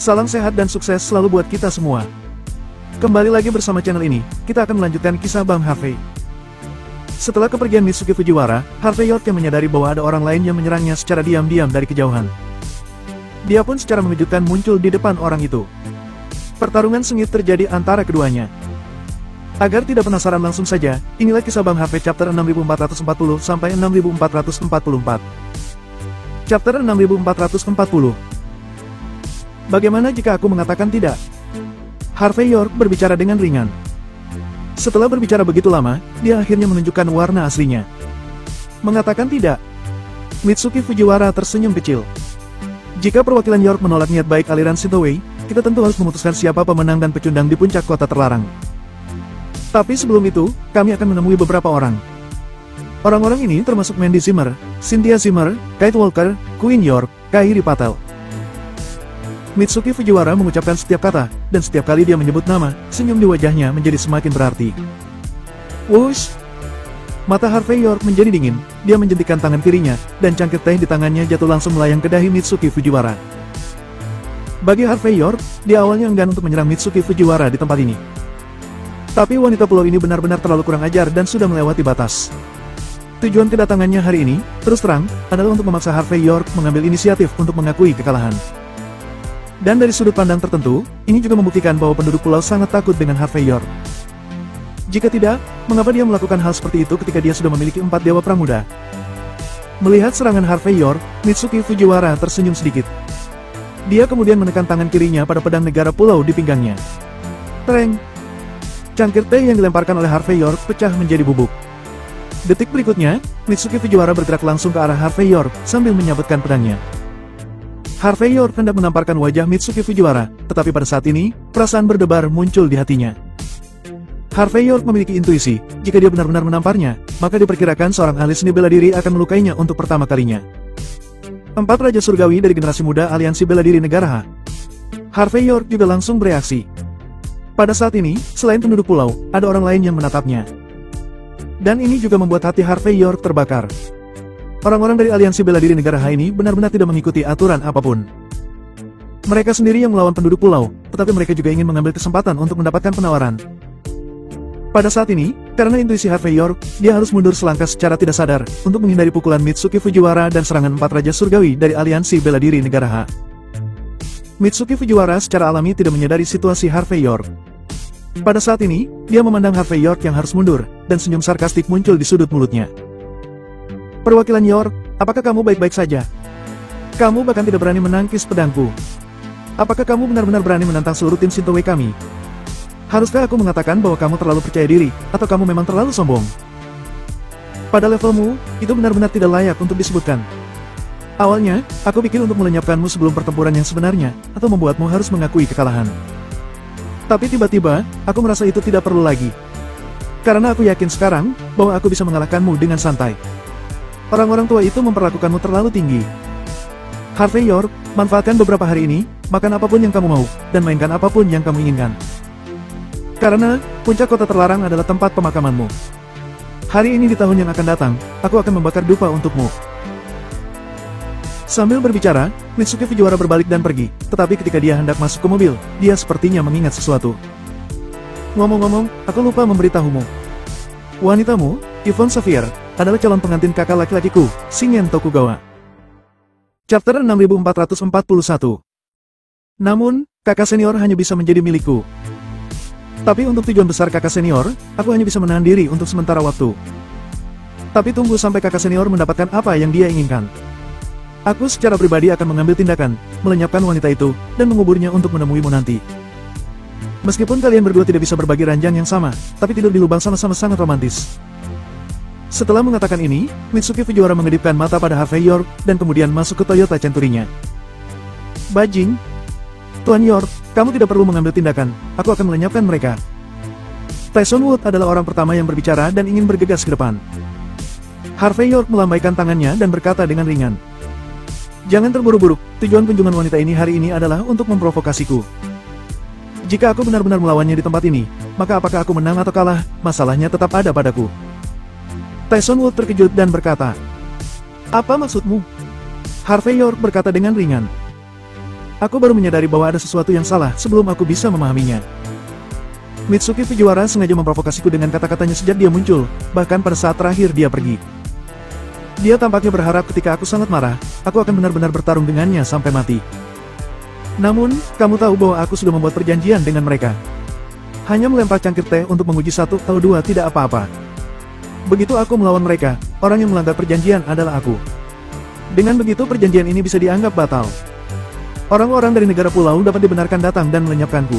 Salam sehat dan sukses selalu buat kita semua. Kembali lagi bersama channel ini, kita akan melanjutkan kisah Bang Harvey. Setelah kepergian Mitsuki Fujiwara, Harvey York yang menyadari bahwa ada orang lain yang menyerangnya secara diam-diam dari kejauhan. Dia pun secara mengejutkan muncul di depan orang itu. Pertarungan sengit terjadi antara keduanya. Agar tidak penasaran langsung saja, inilah kisah Bang Harvey chapter 6440 sampai 6444. Chapter 6440. Bagaimana jika aku mengatakan tidak? Harvey York berbicara dengan ringan. Setelah berbicara begitu lama, dia akhirnya menunjukkan warna aslinya. Mengatakan tidak. Mitsuki Fujiwara tersenyum kecil. Jika perwakilan York menolak niat baik aliran Shinto-wei, kita tentu harus memutuskan siapa pemenang dan pecundang di puncak kota terlarang. Tapi sebelum itu, kami akan menemui beberapa orang. Orang-orang ini termasuk Mandy Zimmer, Cynthia Zimmer, Kate Walker, Queen York, Kairi Patel. Mitsuki Fujiwara mengucapkan setiap kata, dan setiap kali dia menyebut nama, senyum di wajahnya menjadi semakin berarti. Wush! Mata Harvey York menjadi dingin, dia menjentikkan tangan kirinya, dan cangkir teh di tangannya jatuh langsung melayang ke dahi Mitsuki Fujiwara. Bagi Harvey York, dia awalnya enggan untuk menyerang Mitsuki Fujiwara di tempat ini. Tapi wanita pulau ini benar-benar terlalu kurang ajar dan sudah melewati batas. Tujuan kedatangannya hari ini, terus terang, adalah untuk memaksa Harvey York mengambil inisiatif untuk mengakui kekalahan. Dan dari sudut pandang tertentu, ini juga membuktikan bahwa penduduk pulau sangat takut dengan Harvey York. Jika tidak, mengapa dia melakukan hal seperti itu ketika dia sudah memiliki 4 dewa pramuda? Melihat serangan Harvey York, Mitsuki Fujiwara tersenyum sedikit. Dia kemudian menekan tangan kirinya pada pedang negara pulau di pinggangnya. Tereng! Cangkir teh yang dilemparkan oleh Harvey York pecah menjadi bubuk. Detik berikutnya, Mitsuki Fujiwara bergerak langsung ke arah Harvey York sambil menyabetkan pedangnya. Harvey York hendak menamparkan wajah Mitsuki Fujiwara, tetapi pada saat ini, perasaan berdebar muncul di hatinya. Harvey York memiliki intuisi, jika dia benar-benar menamparnya, maka diperkirakan seorang ahli seni bela diri akan melukainya untuk pertama kalinya. 4 Raja Surgawi dari generasi muda Aliansi Bela Diri Negara H. Harvey York juga langsung bereaksi. Pada saat ini, selain penduduk pulau, ada orang lain yang menatapnya. Dan ini juga membuat hati Harvey York terbakar. Orang-orang dari Aliansi Bela Diri Negara H ini benar-benar tidak mengikuti aturan apapun. Mereka sendiri yang melawan penduduk pulau, tetapi mereka juga ingin mengambil kesempatan untuk mendapatkan penawaran. Pada saat ini, karena intuisi Harvey York, dia harus mundur selangkah secara tidak sadar, untuk menghindari pukulan Mitsuki Fujiwara dan serangan 4 Raja Surgawi dari Aliansi Bela Diri Negara H. Mitsuki Fujiwara secara alami tidak menyadari situasi Harvey York. Pada saat ini, dia memandang Harvey York yang harus mundur, dan senyum sarkastik muncul di sudut mulutnya. Perwakilan York, apakah kamu baik-baik saja? Kamu bahkan tidak berani menangkis pedangku. Apakah kamu benar-benar berani menantang seluruh tim Shinto-wei kami? Haruskah aku mengatakan bahwa kamu terlalu percaya diri, atau kamu memang terlalu sombong? Pada levelmu, itu benar-benar tidak layak untuk disebutkan. Awalnya, aku pikir untuk melenyapkanmu sebelum pertempuran yang sebenarnya, atau membuatmu harus mengakui kekalahan. Tapi tiba-tiba, aku merasa itu tidak perlu lagi. Karena aku yakin sekarang, bahwa aku bisa mengalahkanmu dengan santai. Orang-orang tua itu memperlakukanmu terlalu tinggi. Harvey York, manfaatkan beberapa hari ini, makan apapun yang kamu mau, dan mainkan apapun yang kamu inginkan. Karena, puncak kota terlarang adalah tempat pemakamanmu. Hari ini di tahun yang akan datang, aku akan membakar dupa untukmu. Sambil berbicara, Mitsuki Fujiwara berbalik dan pergi, tetapi ketika dia hendak masuk ke mobil, dia sepertinya mengingat sesuatu. Ngomong-ngomong, aku lupa memberitahumu. Wanitamu, Yvonne Xavier, adalah calon pengantin kakak laki-lakiku, Shingen Tokugawa. Chapter 6441. Namun, kakak senior hanya bisa menjadi milikku. Tapi untuk tujuan besar kakak senior, aku hanya bisa menahan diri untuk sementara waktu. Tapi tunggu sampai kakak senior mendapatkan apa yang dia inginkan. Aku secara pribadi akan mengambil tindakan, melenyapkan wanita itu, dan menguburnya untuk menemuimu nanti. Meskipun kalian berdua tidak bisa berbagi ranjang yang sama, tapi tidur di lubang sama-sama sangat romantis. Setelah mengatakan ini, Mitsuki Fujiwara mengedipkan mata pada Harvey York, dan kemudian masuk ke Toyota Century-nya. Bajing! Tuan York, kamu tidak perlu mengambil tindakan, aku akan melenyapkan mereka. Tyson Wood adalah orang pertama yang berbicara dan ingin bergegas ke depan. Harvey York melambaikan tangannya dan berkata dengan ringan. Jangan terburu-buru, tujuan kunjungan wanita ini hari ini adalah untuk memprovokasiku. Jika aku benar-benar melawannya di tempat ini, maka apakah aku menang atau kalah, masalahnya tetap ada padaku. Tyson Wood terkejut dan berkata, "Apa maksudmu?" Harvey York berkata dengan ringan, "Aku baru menyadari bahwa ada sesuatu yang salah sebelum aku bisa memahaminya." Mitsuki Fujiwara sengaja memprovokasiku dengan kata-katanya sejak dia muncul, bahkan pada saat terakhir dia pergi. Dia tampaknya berharap ketika aku sangat marah, aku akan benar-benar bertarung dengannya sampai mati. Namun, kamu tahu bahwa aku sudah membuat perjanjian dengan mereka. Hanya melempar cangkir teh untuk menguji satu atau dua tidak apa-apa. Begitu aku melawan mereka, orang yang melanggar perjanjian adalah aku. Dengan begitu perjanjian ini bisa dianggap batal. Orang-orang dari negara pulau dapat dibenarkan datang dan melenyapkanku.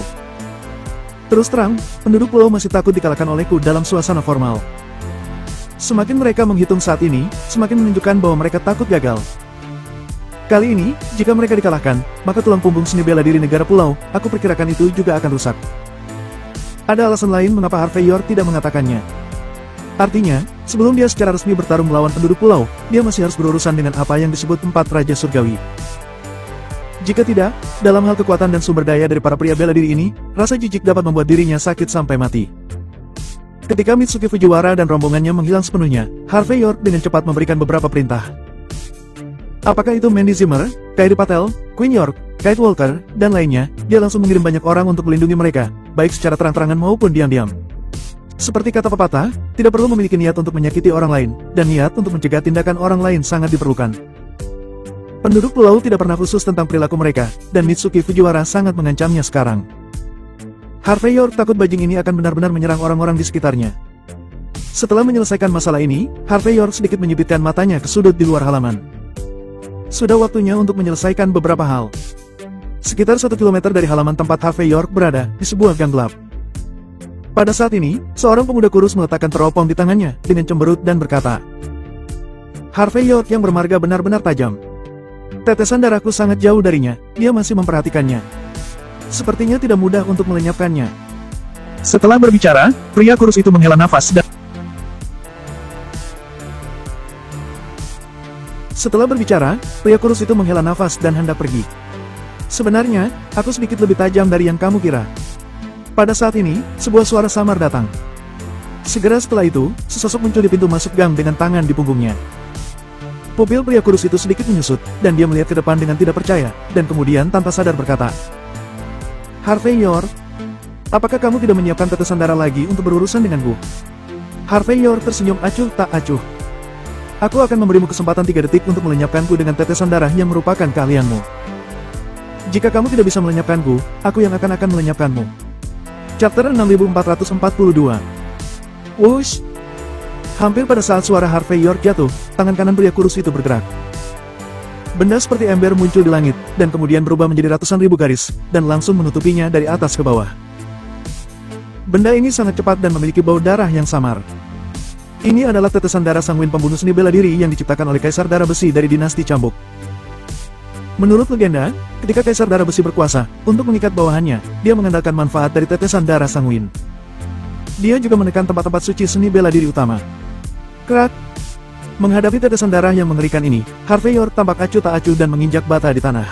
Terus terang, penduduk pulau masih takut dikalahkan olehku dalam suasana formal. Semakin mereka menghitung saat ini, semakin menunjukkan bahwa mereka takut gagal. Kali ini, jika mereka dikalahkan, maka tulang punggung seni bela diri negara pulau, aku perkirakan itu juga akan rusak. Ada alasan lain mengapa Harvey York tidak mengatakannya. Artinya, sebelum dia secara resmi bertarung melawan penduduk pulau, dia masih harus berurusan dengan apa yang disebut 4 Raja Surgawi. Jika tidak, dalam hal kekuatan dan sumber daya dari para pria bela diri ini, rasa jijik dapat membuat dirinya sakit sampai mati. Ketika Mitsuki Fujiwara dan rombongannya menghilang sepenuhnya, Harvey York dengan cepat memberikan beberapa perintah. Apakah itu Mandy Zimmer, Kairi Patel, Queen York, Kate Walker, dan lainnya, dia langsung mengirim banyak orang untuk melindungi mereka, baik secara terang-terangan maupun diam-diam. Seperti kata pepatah, tidak perlu memiliki niat untuk menyakiti orang lain, dan niat untuk mencegah tindakan orang lain sangat diperlukan. Penduduk pulau tidak pernah khusus tentang perilaku mereka, dan Mitsuki Fujiwara sangat mengancamnya sekarang. Harvey York takut bajing ini akan benar-benar menyerang orang-orang di sekitarnya. Setelah menyelesaikan masalah ini, Harvey York sedikit menyipitkan matanya ke sudut di luar halaman. Sudah waktunya untuk menyelesaikan beberapa hal. Sekitar 1 kilometer dari halaman tempat Harvey York berada, di sebuah gang gelap. Pada saat ini, seorang pemuda kurus meletakkan teropong di tangannya, dengan cemberut dan berkata, Harvey York yang bermarga benar-benar tajam. Tetesan darahku sangat jauh darinya, dia masih memperhatikannya. Sepertinya tidak mudah untuk melenyapkannya. Setelah berbicara, pria kurus itu menghela nafas dan hendak pergi. Sebenarnya, aku sedikit lebih tajam dari yang kamu kira. Pada saat ini, sebuah suara samar datang. Segera setelah itu, sesosok muncul di pintu masuk gang dengan tangan di punggungnya. Pupil pria kurus itu sedikit menyusut, dan dia melihat ke depan dengan tidak percaya, dan kemudian tanpa sadar berkata, Harvey York, apakah kamu tidak menyiapkan tetesan darah lagi untuk berurusan denganku? Harvey York tersenyum acuh tak acuh. Aku akan memberimu kesempatan 3 detik untuk melenyapkanku dengan tetesan darah yang merupakan keahlianmu. Jika kamu tidak bisa melenyapkanku, aku yang akan melenyapkanmu. Chapter 6442. Wush! Hampir pada saat suara Harvey York jatuh, tangan kanan pria kurus itu bergerak. Benda seperti ember muncul di langit, dan kemudian berubah menjadi ratusan ribu garis, dan langsung menutupinya dari atas ke bawah. Benda ini sangat cepat dan memiliki bau darah yang samar. Ini adalah tetesan darah Sangwin pembunuh seni bela diri yang diciptakan oleh Kaisar Darah Besi dari dinasti Cambuk. Menurut legenda, ketika Kaisar Darah Besi berkuasa, untuk mengikat bawahannya, dia mengandalkan manfaat dari tetesan darah Sangwin. Dia juga menekan tempat-tempat suci seni bela diri utama. Krak! Menghadapi tetesan darah yang mengerikan ini, Harvey York tampak acuh tak acuh dan menginjak bata di tanah.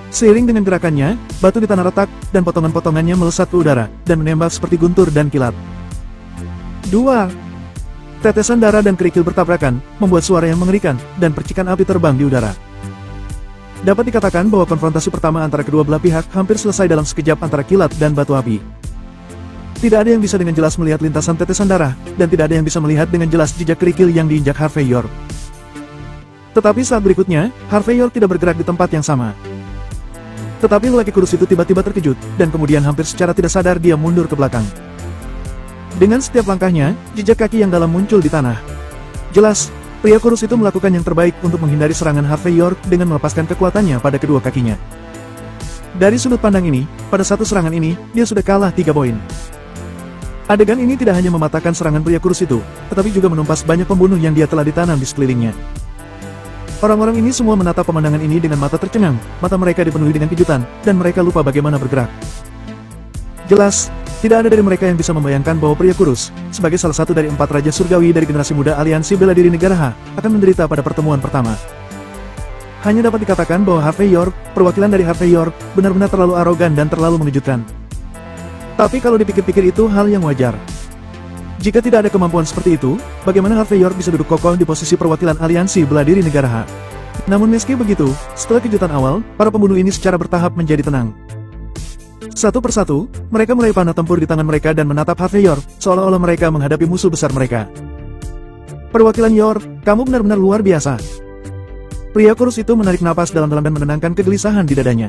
Seiring dengan gerakannya, batu di tanah retak, dan potongan-potongannya melesat ke udara, dan menembak seperti guntur dan kilat. 2. Tetesan darah dan kerikil bertabrakan, membuat suara yang mengerikan, dan percikan api terbang di udara. Dapat dikatakan bahwa konfrontasi pertama antara kedua belah pihak hampir selesai dalam sekejap antara kilat dan batu api. Tidak ada yang bisa dengan jelas melihat lintasan tetesan darah, dan tidak ada yang bisa melihat dengan jelas jejak kerikil yang diinjak Harvey York. Tetapi saat berikutnya, Harvey York tidak bergerak di tempat yang sama. Tetapi lelaki kurus itu tiba-tiba terkejut, dan kemudian hampir secara tidak sadar dia mundur ke belakang. Dengan setiap langkahnya, jejak kaki yang dalam muncul di tanah. Jelas, pria kurus itu melakukan yang terbaik untuk menghindari serangan Harvey York dengan melepaskan kekuatannya pada kedua kakinya. Dari sudut pandang ini, pada satu serangan ini, dia sudah kalah 3 poin. Adegan ini tidak hanya mematahkan serangan pria kurus itu, tetapi juga menumpas banyak pembunuh yang dia telah ditanam di sekelilingnya. Orang-orang ini semua menatap pemandangan ini dengan mata tercengang, mata mereka dipenuhi dengan kejutan, dan mereka lupa bagaimana bergerak. Jelas, tidak ada dari mereka yang bisa membayangkan bahwa pria kurus, sebagai salah satu dari 4 Raja Surgawi dari generasi muda Aliansi Bela Diri Negara H, akan menderita pada pertemuan pertama. Hanya dapat dikatakan bahwa Harvey York, perwakilan dari Harvey York, benar-benar terlalu arogan dan terlalu mengejutkan. Tapi kalau dipikir-pikir itu hal yang wajar. Jika tidak ada kemampuan seperti itu, bagaimana Harvey York bisa duduk kokoh di posisi perwakilan aliansi bela diri negara H? Namun meski begitu, setelah kejutan awal, para pembunuh ini secara bertahap menjadi tenang. Satu persatu, mereka mulai panah tempur di tangan mereka dan menatap Harvey York, seolah-olah mereka menghadapi musuh besar mereka. Perwakilan York, kamu benar-benar luar biasa. Pria kurus itu menarik napas dalam-dalam dan menenangkan kegelisahan di dadanya.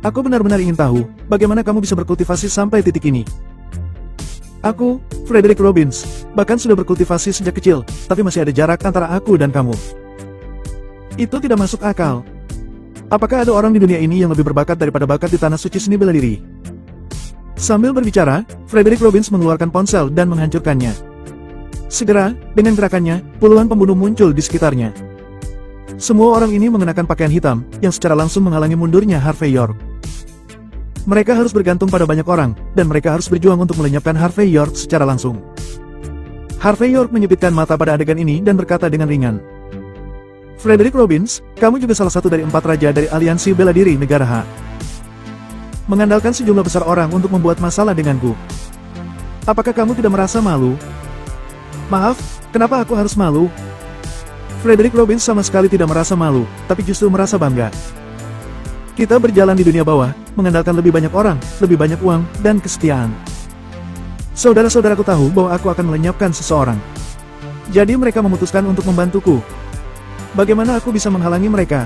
Aku benar-benar ingin tahu, bagaimana kamu bisa berkultivasi sampai titik ini. Aku, Frederick Robbins, bahkan sudah berkultivasi sejak kecil, tapi masih ada jarak antara aku dan kamu. Itu tidak masuk akal. Apakah ada orang di dunia ini yang lebih berbakat daripada bakat di tanah suci seni bela diri? Sambil berbicara, Frederick Robbins mengeluarkan ponsel dan menghancurkannya. Segera, dengan gerakannya, puluhan pembunuh muncul di sekitarnya. Semua orang ini mengenakan pakaian hitam, yang secara langsung menghalangi mundurnya Harvey York. Mereka harus bergantung pada banyak orang, dan mereka harus berjuang untuk melenyapkan Harvey York secara langsung. Harvey York menyipitkan mata pada adegan ini dan berkata dengan ringan, Frederick Robbins, kamu juga salah satu dari 4 raja dari aliansi bela diri negara H. Mengandalkan sejumlah besar orang untuk membuat masalah denganku. Apakah kamu tidak merasa malu? Maaf, kenapa aku harus malu? Frederick Robbins sama sekali tidak merasa malu, tapi justru merasa bangga. Kita berjalan di dunia bawah, mengandalkan lebih banyak orang, lebih banyak uang, dan kesetiaan. Saudara-saudaraku tahu bahwa aku akan melenyapkan seseorang. Jadi mereka memutuskan untuk membantuku. Bagaimana aku bisa menghalangi mereka?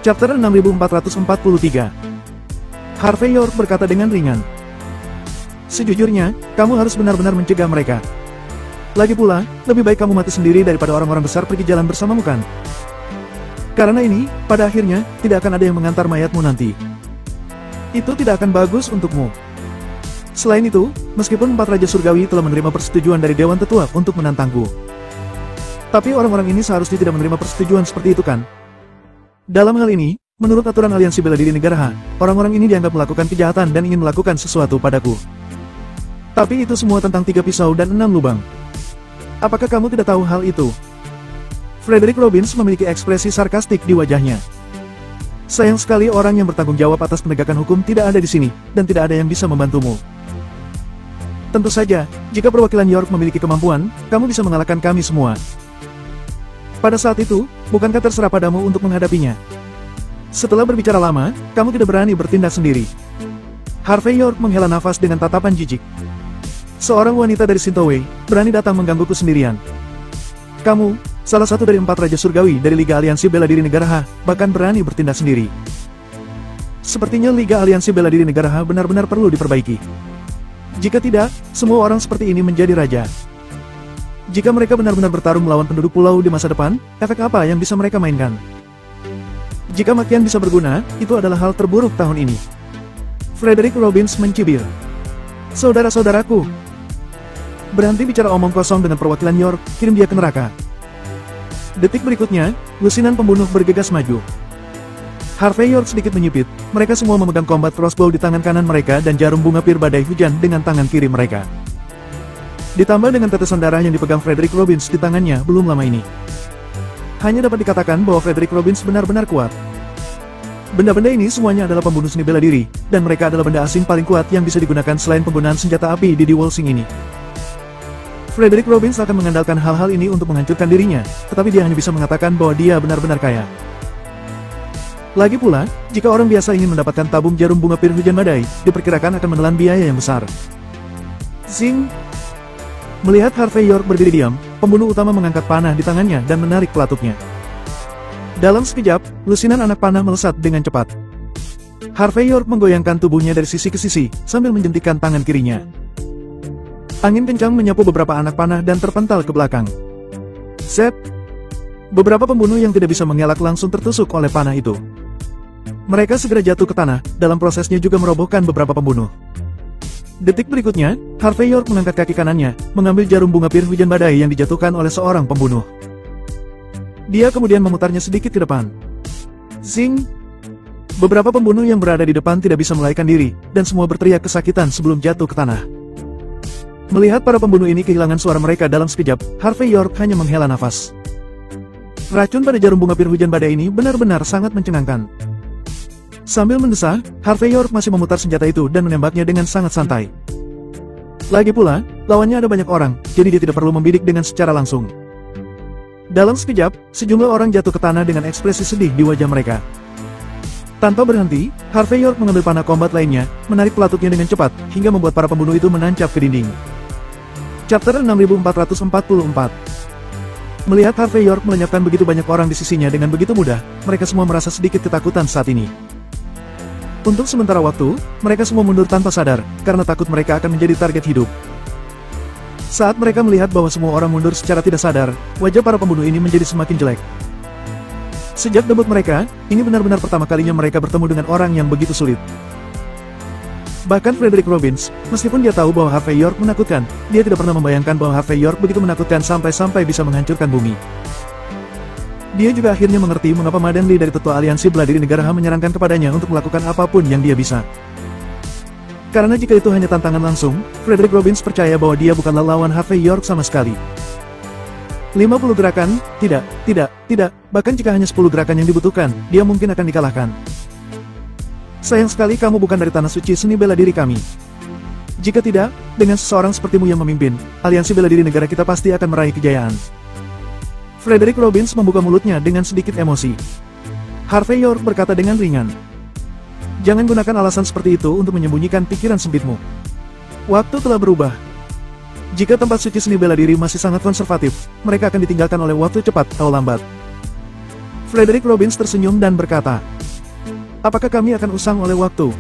Chapter 6443. Harvey York berkata dengan ringan. Sejujurnya, kamu harus benar-benar mencegah mereka. Lagi pula, lebih baik kamu mati sendiri daripada orang-orang besar pergi jalan bersamamu kan? Karena ini, pada akhirnya, tidak akan ada yang mengantar mayatmu nanti. Itu tidak akan bagus untukmu. Selain itu, meskipun 4 raja surgawi telah menerima persetujuan dari Dewan Tetua untuk menantangku. Tapi orang-orang ini seharusnya tidak menerima persetujuan seperti itu kan? Dalam hal ini, menurut aturan aliansi bela diri negara H, orang-orang ini dianggap melakukan kejahatan dan ingin melakukan sesuatu padaku. Tapi itu semua tentang 3 pisau dan 6 lubang. Apakah kamu tidak tahu hal itu? Frederick Robbins memiliki ekspresi sarkastik di wajahnya. Sayang sekali orang yang bertanggung jawab atas penegakan hukum tidak ada di sini, dan tidak ada yang bisa membantumu. Tentu saja, jika perwakilan York memiliki kemampuan, kamu bisa mengalahkan kami semua. Pada saat itu, bukankah terserah padamu untuk menghadapinya? Setelah berbicara lama, kamu tidak berani bertindak sendiri. Harvey York menghela nafas dengan tatapan jijik. Seorang wanita dari Sintoway, berani datang menggangguku sendirian. Kamu, salah satu dari 4 raja surgawi dari Liga Aliansi Bela Diri Negara H, bahkan berani bertindak sendiri. Sepertinya Liga Aliansi Bela Diri Negara H benar-benar perlu diperbaiki. Jika tidak, semua orang seperti ini menjadi raja. Jika mereka benar-benar bertarung melawan penduduk pulau di masa depan, efek apa yang bisa mereka mainkan? Jika makian bisa berguna, itu adalah hal terburuk tahun ini. Frederick Robbins mencibir. Saudara-saudaraku, berhenti bicara omong kosong dengan perwakilan York, kirim dia ke neraka. Detik berikutnya, lusinan pembunuh bergegas maju. Harvey York sedikit menyipit, mereka semua memegang combat crossbow di tangan kanan mereka dan jarum bunga pir badai hujan dengan tangan kiri mereka. Ditambah dengan tetesan darah yang dipegang Frederick Robbins di tangannya belum lama ini. Hanya dapat dikatakan bahwa Frederick Robbins benar-benar kuat. Benda-benda ini semuanya adalah pembunuh seni bela diri, dan mereka adalah benda asing paling kuat yang bisa digunakan selain penggunaan senjata api di Wolsing ini. Frederick Robbins akan mengandalkan hal-hal ini untuk menghancurkan dirinya, tetapi dia hanya bisa mengatakan bahwa dia benar-benar kaya. Lagi pula, jika orang biasa ingin mendapatkan tabung jarum bunga pir hujan badai, diperkirakan akan menelan biaya yang besar. Zing! Melihat Harvey York berdiri diam, pembunuh utama mengangkat panah di tangannya dan menarik pelatupnya. Dalam sekejap, lusinan anak panah melesat dengan cepat. Harvey York menggoyangkan tubuhnya dari sisi ke sisi, sambil menjentikkan tangan kirinya. Angin kencang menyapu beberapa anak panah dan terpental ke belakang. Set! Beberapa pembunuh yang tidak bisa mengelak langsung tertusuk oleh panah itu. Mereka segera jatuh ke tanah, dalam prosesnya juga merobohkan beberapa pembunuh. Detik berikutnya, Harvey York mengangkat kaki kanannya, mengambil jarum bunga pir hujan badai yang dijatuhkan oleh seorang pembunuh. Dia kemudian memutarnya sedikit ke depan. Zing! Beberapa pembunuh yang berada di depan tidak bisa melarikan diri, dan semua berteriak kesakitan sebelum jatuh ke tanah. Melihat para pembunuh ini kehilangan suara mereka dalam sekejap, Harvey York hanya menghela nafas. Racun pada jarum bunga pir hujan badai ini benar-benar sangat mencengangkan. Sambil mendesah, Harvey York masih memutar senjata itu dan menembaknya dengan sangat santai. Lagi pula, lawannya ada banyak orang, jadi dia tidak perlu membidik dengan secara langsung. Dalam sekejap, sejumlah orang jatuh ke tanah dengan ekspresi sedih di wajah mereka. Tanpa berhenti, Harvey York mengambil panah combat lainnya, menarik pelatuknya dengan cepat, hingga membuat para pembunuh itu menancap ke dinding. Chapter 6444. Melihat Harvey York melenyapkan begitu banyak orang di sisinya dengan begitu mudah, mereka semua merasa sedikit ketakutan saat ini. Untuk sementara waktu, mereka semua mundur tanpa sadar, karena takut mereka akan menjadi target hidup. Saat mereka melihat bahwa semua orang mundur secara tidak sadar, wajah para pembunuh ini menjadi semakin jelek. Sejak debut mereka, ini benar-benar pertama kalinya mereka bertemu dengan orang yang begitu sulit. Bahkan Frederick Robbins, meskipun dia tahu bahwa Harvey York menakutkan, dia tidak pernah membayangkan bahwa Harvey York begitu menakutkan sampai-sampai bisa menghancurkan bumi. Dia juga akhirnya mengerti mengapa Madan Lee dari Tetua Aliansi Bela Diri Negara Han menyarankan kepadanya untuk melakukan apapun yang dia bisa. Karena jika itu hanya tantangan langsung, Frederick Robbins percaya bahwa dia bukanlah lawan Harvey York sama sekali. 50 gerakan, tidak, bahkan jika hanya 10 gerakan yang dibutuhkan, dia mungkin akan dikalahkan. Sayang sekali kamu bukan dari Tanah Suci Seni Bela Diri kami. Jika tidak, dengan seseorang sepertimu yang memimpin, Aliansi Bela Diri Negara kita pasti akan meraih kejayaan. Frederick Robbins membuka mulutnya dengan sedikit emosi. Harvey York berkata dengan ringan. Jangan gunakan alasan seperti itu untuk menyembunyikan pikiran sempitmu. Waktu telah berubah. Jika tempat suci seni bela diri masih sangat konservatif, mereka akan ditinggalkan oleh waktu cepat atau lambat. Frederick Robbins tersenyum dan berkata, apakah kami akan usang oleh waktu?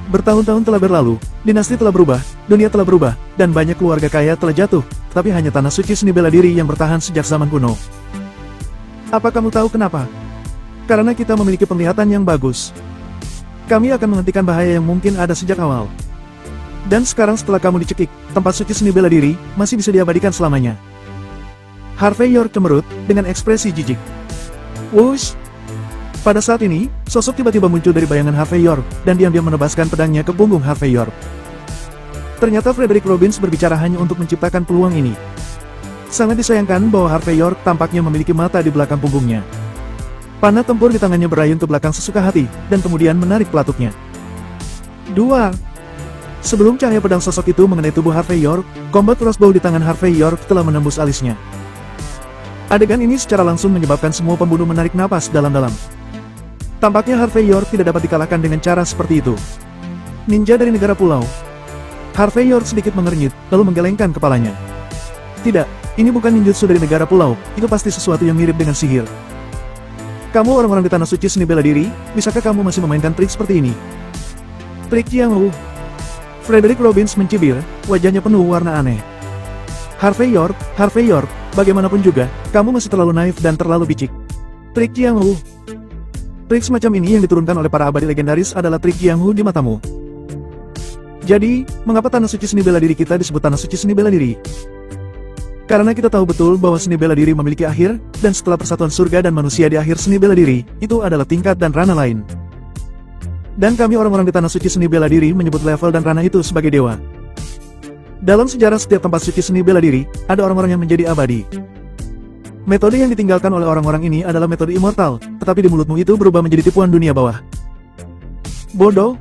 Bertahun-tahun telah berlalu, dinasti telah berubah, dunia telah berubah, dan banyak keluarga kaya telah jatuh, tapi hanya tanah suci seni bela diri yang bertahan sejak zaman kuno. Apa kamu tahu kenapa? Karena kita memiliki penglihatan yang bagus. Kami akan menghentikan bahaya yang mungkin ada sejak awal. Dan sekarang setelah kamu dicekik, tempat suci seni bela diri masih bisa diabadikan selamanya. Harvey York cemberut dengan ekspresi jijik. Wush! Pada saat ini, sosok tiba-tiba muncul dari bayangan Harvey York, dan diam-diam menebaskan pedangnya ke punggung Harvey York. Ternyata Frederick Robbins berbicara hanya untuk menciptakan peluang ini. Sangat disayangkan bahwa Harvey York tampaknya memiliki mata di belakang punggungnya. Panah tempur di tangannya berayun ke belakang sesuka hati, dan kemudian menarik pelatuknya. 2. Sebelum cahaya pedang sosok itu mengenai tubuh Harvey York, combat crossbow di tangan Harvey York telah menembus alisnya. Adegan ini secara langsung menyebabkan semua pembunuh menarik napas dalam-dalam. Tampaknya Harvey York tidak dapat dikalahkan dengan cara seperti itu. Ninja dari negara pulau. Harvey York sedikit mengernyit, lalu menggelengkan kepalanya. Tidak, ini bukan ninjutsu dari negara pulau, itu pasti sesuatu yang mirip dengan sihir. Kamu orang-orang di Tanah Suci Seni Bela Diri, bisakah kamu masih memainkan trik seperti ini? Trik Jiang Wu. Frederick Robbins mencibir, wajahnya penuh warna aneh. Harvey York, bagaimanapun juga, kamu masih terlalu naif dan terlalu bicik. Trik Jiang Wu. Trik semacam ini yang diturunkan oleh para abadi legendaris adalah trik Jiang Wu di matamu. Jadi, mengapa Tanah Suci Seni Bela Diri kita disebut Tanah Suci Seni Bela Diri? Karena kita tahu betul bahwa seni bela diri memiliki akhir, dan setelah persatuan surga dan manusia di akhir seni bela diri, itu adalah tingkat dan ranah lain. Dan kami orang-orang di Tanah Suci Seni Bela Diri menyebut level dan ranah itu sebagai dewa. Dalam sejarah setiap tempat suci seni bela diri, ada orang-orang yang menjadi abadi. Metode yang ditinggalkan oleh orang-orang ini adalah metode immortal, tetapi di mulutmu itu berubah menjadi tipuan dunia bawah. Bodoh,